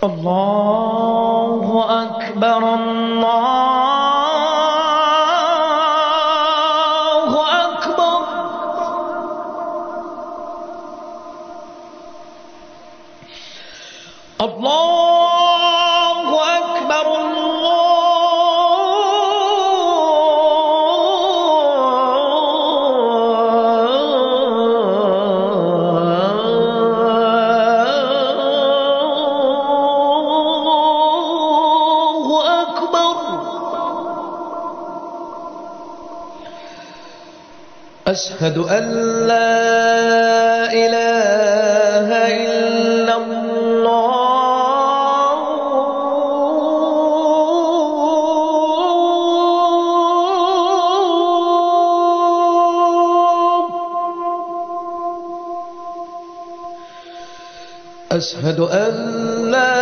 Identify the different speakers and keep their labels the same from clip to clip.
Speaker 1: الله أكبر الله أكبر. الله أكبر الله أكبر. أشهد أن لا إله إلا الله. أشهد أن لا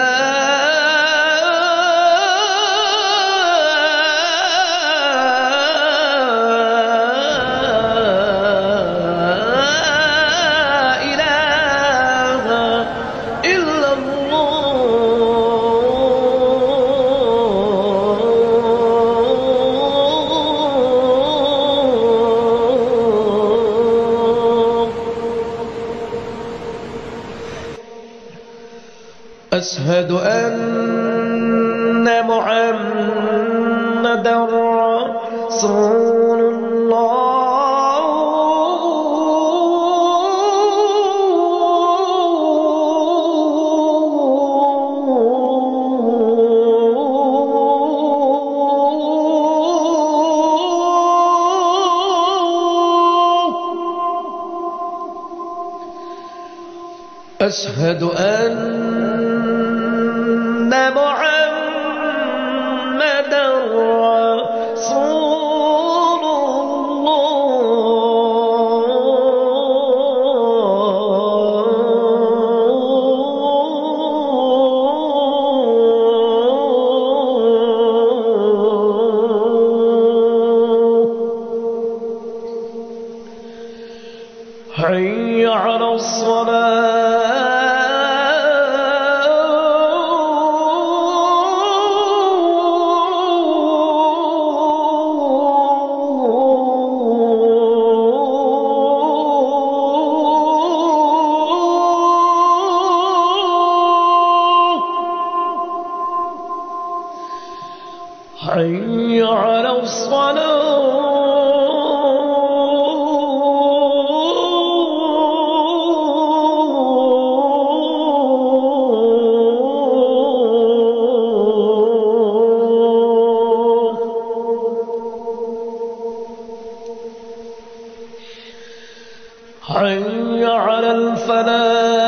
Speaker 1: إله إلا الله. أشهد أن محمدًا رسول الله. أشهد أن محمدًا رسول الله. حي على الصلاة. حي على الصلاة. حي على الفلاح.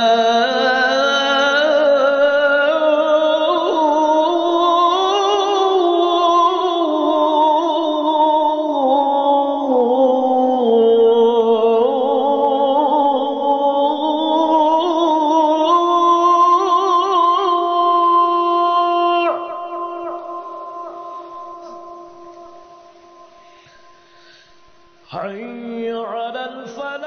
Speaker 1: حي على الفلاح.